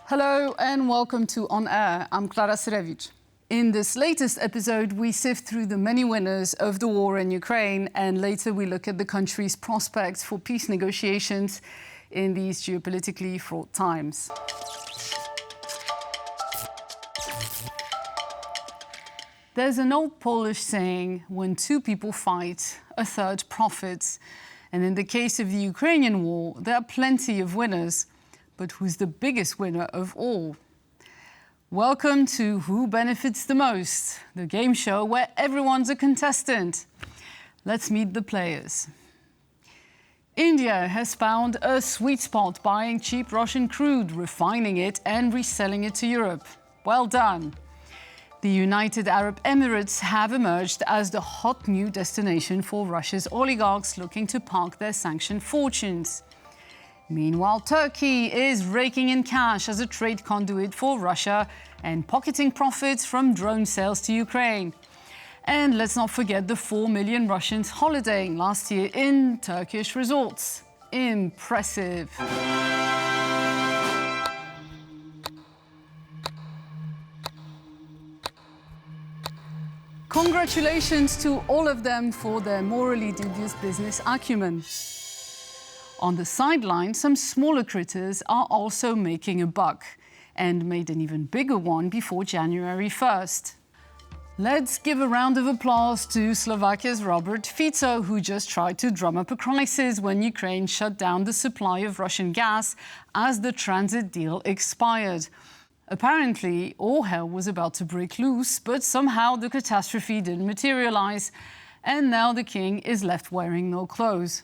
Hello and welcome to On Air. I'm Klara Syrewicz. In this latest episode, we sift through the many winners of the war in Ukraine, and later we look at the country's prospects for peace negotiations in these geopolitically fraught times. There's an old Polish saying, when two people fight, a third profits. And in the case of the Ukrainian war, there are plenty of winners. But who's the biggest winner of all? Welcome to Who Benefits the Most, the game show where everyone's a contestant. Let's meet the players. India has found a sweet spot buying cheap Russian crude, refining it and reselling it to Europe. Well done. The United Arab Emirates have emerged as the hot new destination for Russia's oligarchs looking to park their sanctioned fortunes. Meanwhile, Turkey is raking in cash as a trade conduit for Russia and pocketing profits from drone sales to Ukraine. And let's not forget the 4 million Russians holidaying last year in Turkish resorts. Impressive. Congratulations to all of them for their morally dubious business acumen. On the sideline, some smaller critters are also making a buck, and made an even bigger one before January 1st. Let's give a round of applause to Slovakia's Robert Fico, who just tried to drum up a crisis when Ukraine shut down the supply of Russian gas as the transit deal expired. Apparently, all hell was about to break loose, but somehow the catastrophe didn't materialize, and now the king is left wearing no clothes.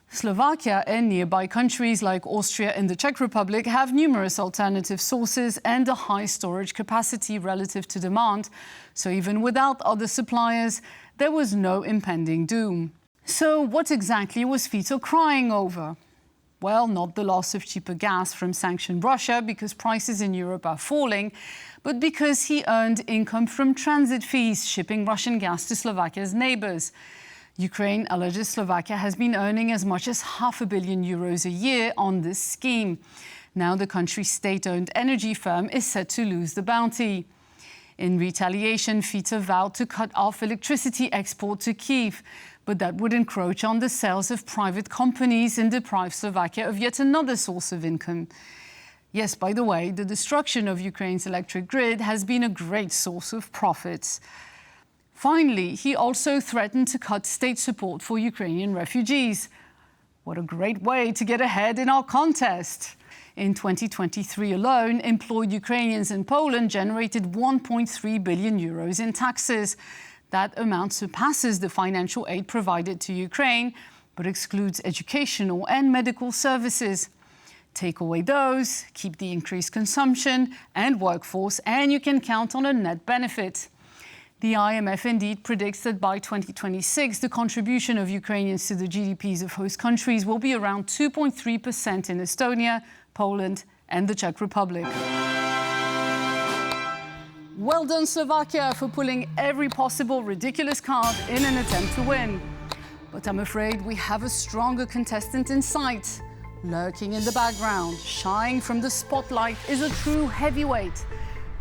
Slovakia and nearby countries like Austria and the Czech Republic have numerous alternative sources and a high storage capacity relative to demand, so even without other suppliers, there was no impending doom. So what exactly was Fico crying over? Well, not the loss of cheaper gas from sanctioned Russia because prices in Europe are falling, but because he earned income from transit fees shipping Russian gas to Slovakia's neighbors. Ukraine alleges Slovakia has been earning as much as €500 million a year on this scheme. Now the country's state-owned energy firm is set to lose the bounty. In retaliation, Fico vowed to cut off electricity export to Kyiv, but that would encroach on the sales of private companies and deprive Slovakia of yet another source of income. Yes, by the way, the destruction of Ukraine's electric grid has been a great source of profits. Finally, he also threatened to cut state support for Ukrainian refugees. What a great way to get ahead in our contest. In 2023 alone, employed Ukrainians in Poland generated €1.3 billion in taxes. That amount surpasses the financial aid provided to Ukraine, but excludes educational and medical services. Take away those, keep the increased consumption and workforce, and you can count on a net benefit. The IMF indeed predicts that by 2026, the contribution of Ukrainians to the GDPs of host countries will be around 2.3% in Estonia, Poland, and the Czech Republic. Well done, Slovakia, for pulling every possible ridiculous card in an attempt to win. But I'm afraid we have a stronger contestant in sight. Lurking in the background, shying from the spotlight, is a true heavyweight.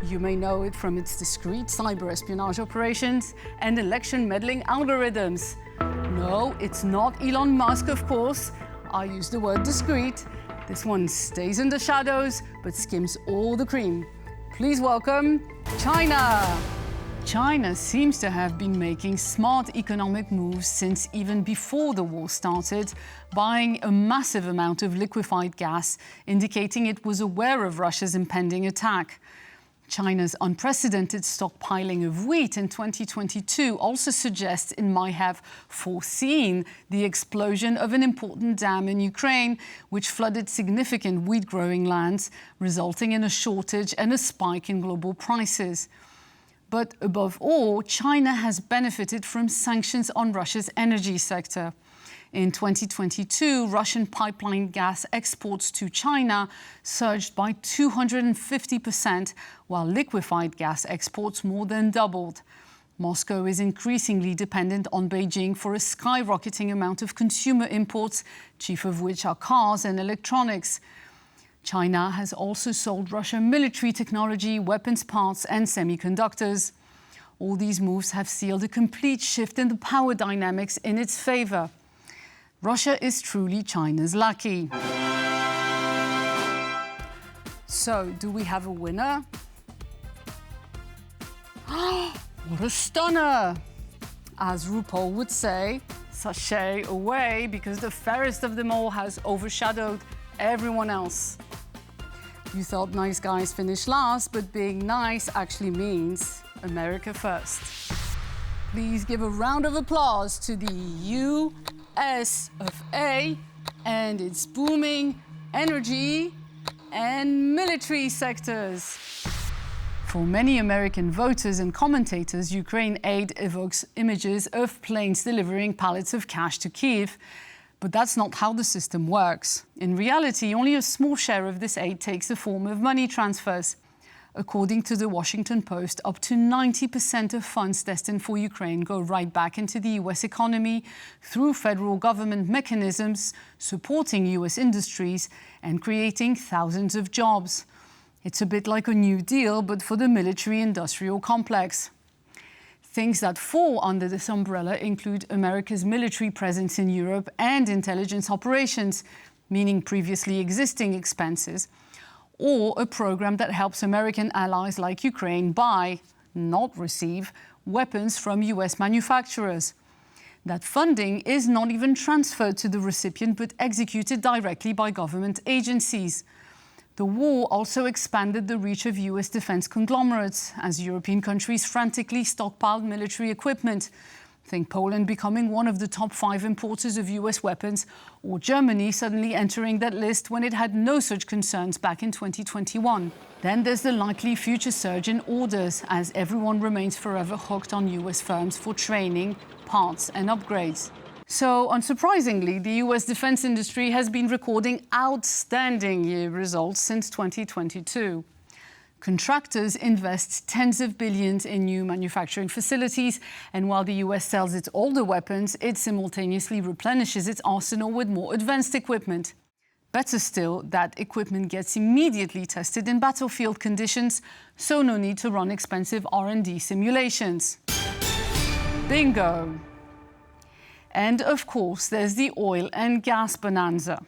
You may know it from its discreet cyber espionage operations and election meddling algorithms. No, it's not Elon Musk, of course. I use the word discreet. This one stays in the shadows, but skims all the cream. Please welcome China. China seems to have been making smart economic moves since even before the war started, buying a massive amount of liquefied gas, indicating it was aware of Russia's impending attack. China's unprecedented stockpiling of wheat in 2022 also suggests it might have foreseen the explosion of an important dam in Ukraine, which flooded significant wheat-growing lands, resulting in a shortage and a spike in global prices. But above all, China has benefited from sanctions on Russia's energy sector. In 2022, Russian pipeline gas exports to China surged by 250%, while liquefied gas exports more than doubled. Moscow is increasingly dependent on Beijing for a skyrocketing amount of consumer imports, chief of which are cars and electronics. China has also sold Russia military technology, weapons parts and semiconductors. All these moves have sealed a complete shift in the power dynamics in its favor. Russia is truly China's lackey. So, do we have a winner? What a stunner! As RuPaul would say, sashay away, because the fairest of them all has overshadowed everyone else. You thought nice guys finish last, but being nice actually means America first. Please give a round of applause to the US of A and its booming energy and military sectors. For many American voters and commentators, Ukraine aid evokes images of planes delivering pallets of cash to Kyiv. But that's not how the system works. In reality, only a small share of this aid takes the form of money transfers. According to the Washington Post, up to 90% of funds destined for Ukraine go right back into the US economy through federal government mechanisms, supporting US industries and creating thousands of jobs. It's a bit like a New Deal, but for the military-industrial complex. Things that fall under this umbrella include America's military presence in Europe and intelligence operations, meaning previously existing expenses, or a program that helps American allies like Ukraine buy, not receive, weapons from US manufacturers. That funding is not even transferred to the recipient, but executed directly by government agencies. The war also expanded the reach of US defense conglomerates as European countries frantically stockpiled military equipment. Think Poland becoming one of the top 5 importers of US weapons, or Germany suddenly entering that list when it had no such concerns back in 2021. Then there's the likely future surge in orders, as everyone remains forever hooked on US firms for training, parts and upgrades. So, unsurprisingly, the US defense industry has been recording outstanding year results since 2022. Contractors invest tens of billions in new manufacturing facilities, and while the US sells its older weapons, it simultaneously replenishes its arsenal with more advanced equipment. Better still, that equipment gets immediately tested in battlefield conditions, so no need to run expensive R&D simulations. Bingo! And of course, there's the oil and gas bonanza.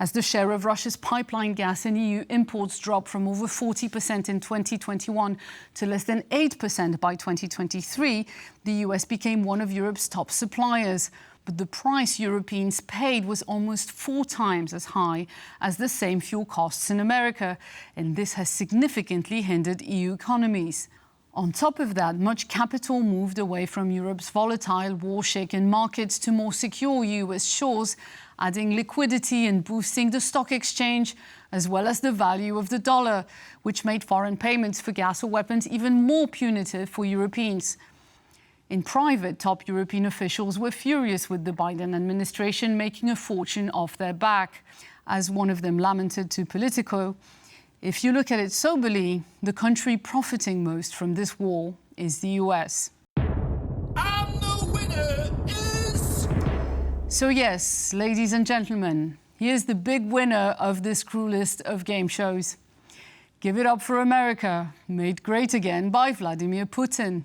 As the share of Russia's pipeline gas in EU imports dropped from over 40% in 2021 to less than 8% by 2023, the US became one of Europe's top suppliers. But the price Europeans paid was almost 4 times as high as the same fuel costs in America, and this has significantly hindered EU economies. On top of that, much capital moved away from Europe's volatile, war-shaken markets to more secure US shores, adding liquidity and boosting the stock exchange, as well as the value of the dollar, which made foreign payments for gas or weapons even more punitive for Europeans. In private, top European officials were furious with the Biden administration making a fortune off their back. As one of them lamented to Politico, if you look at it soberly, the country profiting most from this war is the US. And the winner is... So yes, ladies and gentlemen, here's the big winner of this cruelest of game shows. Give it up for America, made great again by Vladimir Putin.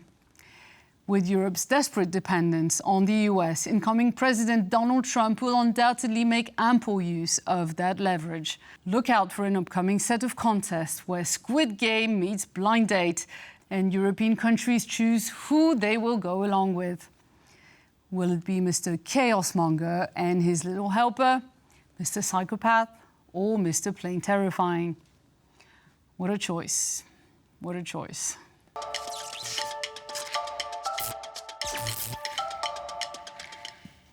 With Europe's desperate dependence on the US, incoming President Donald Trump will undoubtedly make ample use of that leverage. Look out for an upcoming set of contests where Squid Game meets Blind Date and European countries choose who they will go along with. Will it be Mr. Chaos Monger and his little helper, Mr. Psychopath, or Mr. Plain Terrifying? What a choice. What a choice.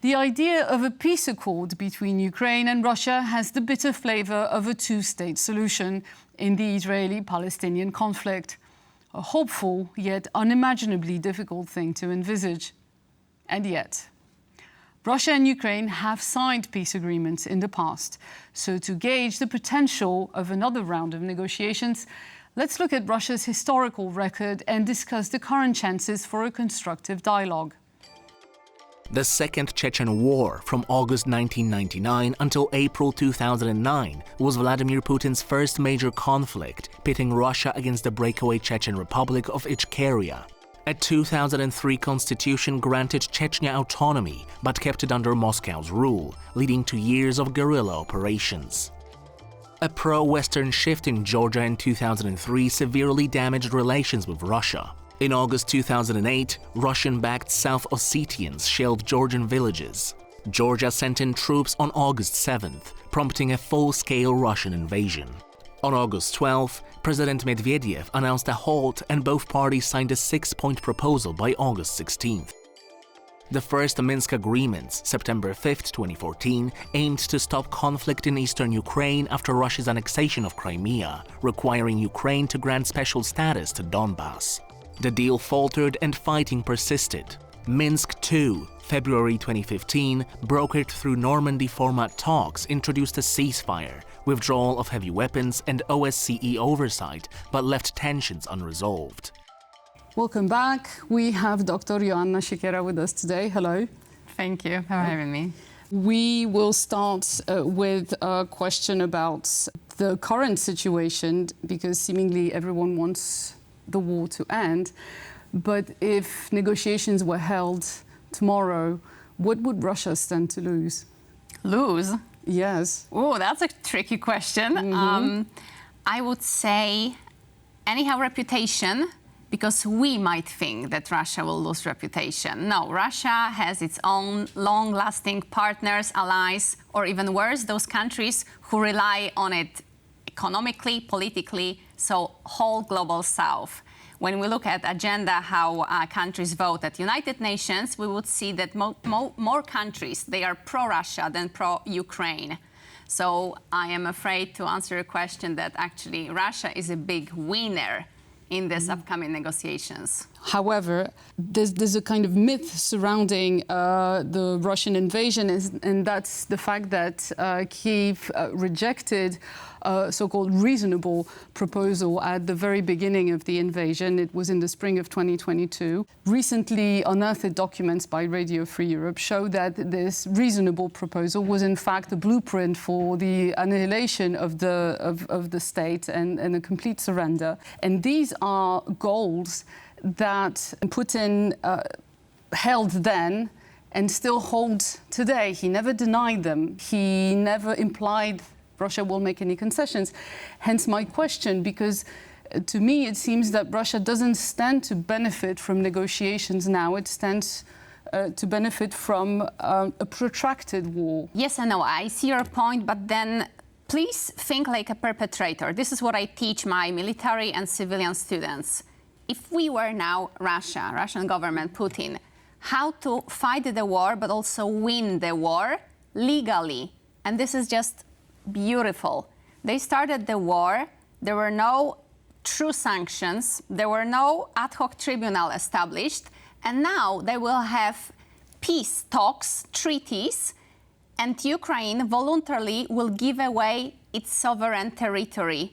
The idea of a peace accord between Ukraine and Russia has the bitter flavor of a two-state solution in the Israeli-Palestinian conflict, a hopeful yet unimaginably difficult thing to envisage. And yet, Russia and Ukraine have signed peace agreements in the past, so to gauge the potential of another round of negotiations, let's look at Russia's historical record and discuss the current chances for a constructive dialogue. The Second Chechen War from August 1999 until April 2009 was Vladimir Putin's first major conflict, pitting Russia against the breakaway Chechen Republic of Ichkeria. A 2003 constitution granted Chechnya autonomy, but kept it under Moscow's rule, leading to years of guerrilla operations. A pro-Western shift in Georgia in 2003 severely damaged relations with Russia. In August 2008, Russian-backed South Ossetians shelled Georgian villages. Georgia sent in troops on August 7th, prompting a full-scale Russian invasion. On August 12th, President Medvedev announced a halt and both parties signed a 6-point proposal by August 16th. The first Minsk agreements, September 5, 2014, aimed to stop conflict in eastern Ukraine after Russia's annexation of Crimea, requiring Ukraine to grant special status to Donbas. The deal faltered and fighting persisted. Minsk II, February 2015, brokered through Normandy format talks, introduced a ceasefire, withdrawal of heavy weapons and OSCE oversight, but left tensions unresolved. Welcome back. We have Dr. Joanna Siekiera with us today. Hello. Thank you for having me. We will start with a question about the current situation, because seemingly everyone wants the war to end. But if negotiations were held tomorrow, what would Russia stand to lose? Lose? Yes. Oh, that's a tricky question. I would say, anyhow, reputation, because we might think that Russia will lose reputation. No, Russia has its own long-lasting partners, allies, or even worse, those countries who rely on it economically, politically, so whole global South. When we look at agenda, how countries vote at United Nations, we would see that more countries, they are pro-Russia than pro-Ukraine. So I am afraid to answer a question that actually Russia is a big winner in this upcoming negotiations. However, there's a kind of myth surrounding the Russian invasion, and that's the fact that Kyiv rejected a so-called reasonable proposal at the very beginning of the invasion. It was in the spring of 2022. Recently unearthed documents by Radio Free Europe show that this reasonable proposal was in fact a blueprint for the annihilation of the state and a complete surrender. And these are goals that Putin held then and still holds today. He never denied them. He never implied Russia will make any concessions. Hence my question, because to me it seems that Russia doesn't stand to benefit from negotiations now. It stands to benefit from a protracted war. Yes and no, I see your point, but then please think like a perpetrator. This is what I teach my military and civilian students. If we were now Russia, Russian government, Putin, how to fight the war but also win the war legally. And this is just beautiful. They started the war, there were no true sanctions, there were no ad hoc tribunal established, and now they will have peace talks, treaties, and Ukraine voluntarily will give away its sovereign territory.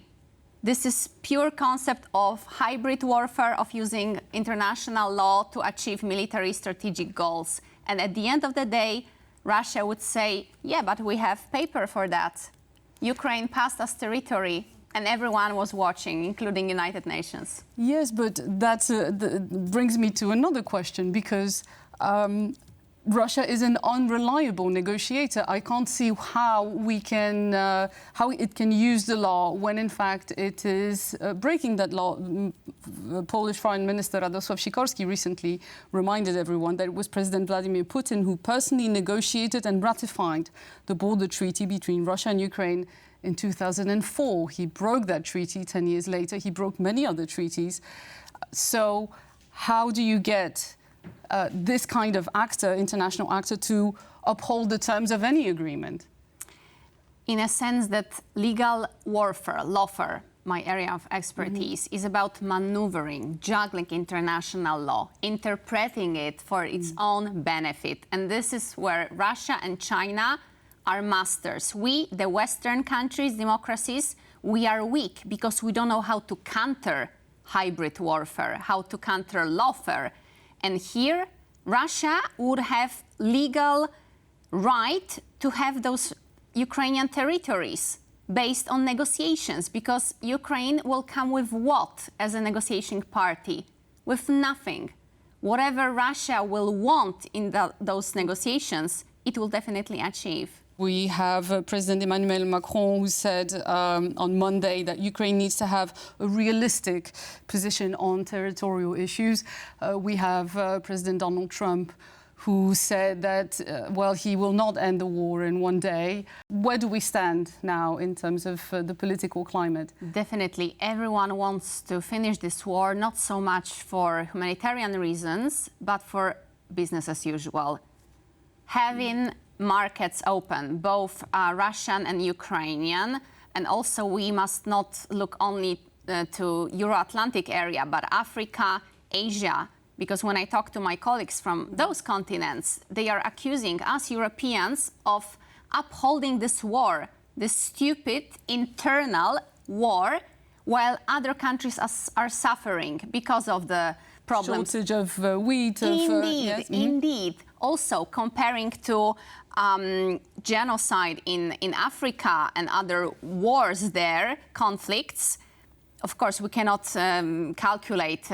This is pure concept of hybrid warfare, of using international law to achieve military strategic goals. And at the end of the day, Russia would say, yeah, but we have paper for that. Ukraine passed us territory, and everyone was watching, including United Nations. Yes, but that brings me to another question, because Russia is an unreliable negotiator. I can't see how it can use the law when, in fact, it is breaking that law. Polish Foreign Minister Radosław Sikorski recently reminded everyone that it was President Vladimir Putin who personally negotiated and ratified the border treaty between Russia and Ukraine in 2004. He broke that treaty 10 years later. He broke many other treaties. So how do you get this kind of actor, international actor, to uphold the terms of any agreement? In a sense that legal warfare, lawfare, my area of expertise, is about maneuvering, juggling international law, interpreting it for its own benefit. And this is where Russia and China are masters. We, the Western countries, democracies, we are weak because we don't know how to counter hybrid warfare, how to counter lawfare. And here, Russia would have legal right to have those Ukrainian territories based on negotiations, because Ukraine will come with what as a negotiating party? With nothing. Whatever Russia will want in those negotiations, it will definitely achieve. We have President Emmanuel Macron, who said on Monday that Ukraine needs to have a realistic position on territorial issues. We have President Donald Trump, who said that, well, he will not end the war in one day. Where do we stand now in terms of the political climate? Definitely. Everyone wants to finish this war, not so much for humanitarian reasons, but for business as usual. Having markets open, both Russian and Ukrainian, and also we must not look only to Euro-Atlantic area, but Africa, Asia, because when I talk to my colleagues from those continents, they are accusing us Europeans of upholding this war, this stupid internal war, while other countries are suffering because of the problems. Shortage of wheat. Indeed, Yes. indeed. Also, comparing to genocide in Africa and other wars there, conflicts, of course, we cannot calculate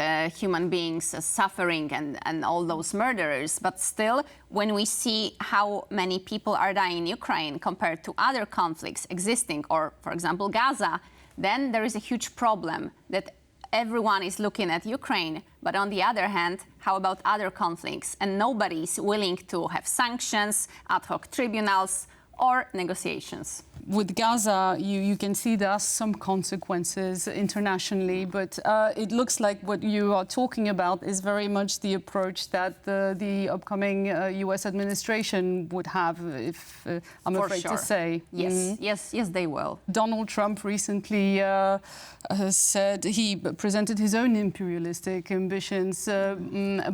human beings suffering and all those murderers, but still, when we see how many people are dying in Ukraine compared to other conflicts existing, or, for example, Gaza, then there is a huge problem that everyone is looking at Ukraine, but on the other hand, how about other conflicts? And nobody is willing to have sanctions, ad hoc tribunals, or negotiations. With Gaza, you can see there are some consequences internationally, but it looks like what you are talking about is very much the approach that the upcoming US administration would have, if I'm For afraid sure. to say. Yes, yes, they will. Donald Trump recently said he presented his own imperialistic ambitions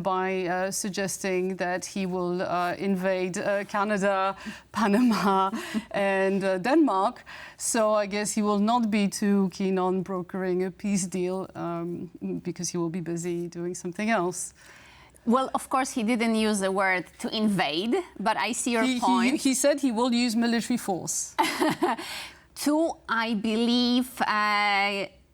by suggesting that he will invade Canada, Panama, and Denmark. So I guess he will not be too keen on brokering a peace deal because he will be busy doing something else. Well, of course, he didn't use the word to invade, but I see your point. He said he will use military force. To, I believe,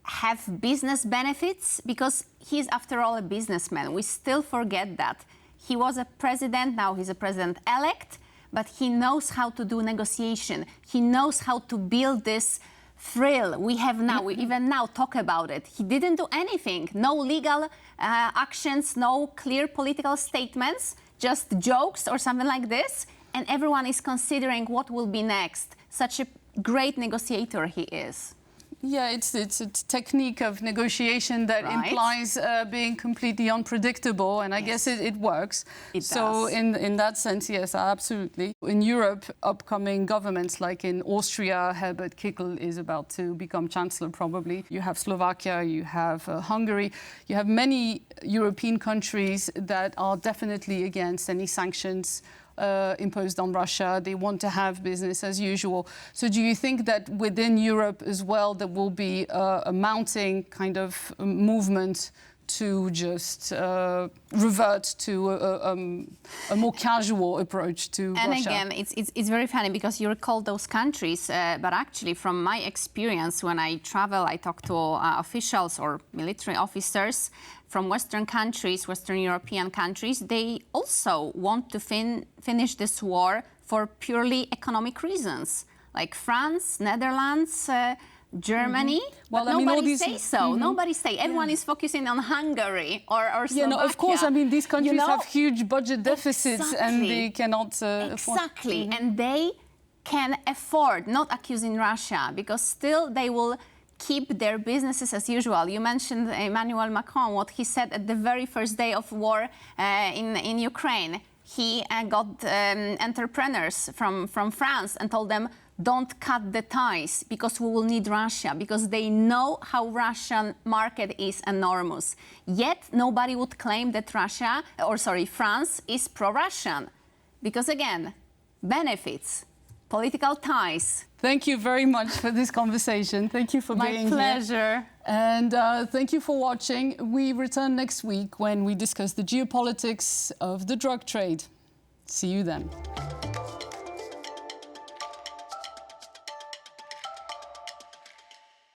have business benefits, because he's, after all, a businessman. We still forget that. He was a president, now he's a president-elect, but he knows how to do negotiation. He knows how to build this thrill we have now. We even now talk about it. He didn't do anything. No legal actions, no clear political statements, just jokes or something like this. And everyone is considering what will be next. Such a great negotiator he is. Yeah, it's a technique of negotiation that Right. implies being completely unpredictable, and I guess it works. It so does. in that sense, yes, absolutely. In Europe, upcoming governments like in Austria, Herbert Kickl is about to become chancellor probably. You have Slovakia, you have Hungary, you have many European countries that are definitely against any sanctions imposed on Russia. They want to have business as usual. So do you think that within Europe as well there will be a mounting kind of movement to just revert to a more casual approach to And Russia? again, it's very funny because you recall those countries, but actually from my experience when I travel, I talk to officials or military officers from Western countries, Western European countries. They also want to finish this war for purely economic reasons, like France, Netherlands, Germany. Well, But I mean, all nobody these- says so. Nobody say. Everyone is focusing on Hungary or Slovakia. Yeah, no, of course. I mean, these countries You know? have huge budget deficits and Exactly. they cannot afford. Exactly, and they can afford not accusing Russia because still they will keep their businesses as usual. You mentioned Emmanuel Macron, what he said at the very first day of war in Ukraine. He got entrepreneurs from France and told them, don't cut the ties because we will need Russia, because they know how Russian market is enormous. Yet nobody would claim that France is pro-Russian. Because again, benefits, political ties. Thank you very much for this conversation. Thank you for being My here. pleasure. And thank you for watching. We return next week when we discuss the geopolitics of the drug trade. See you then.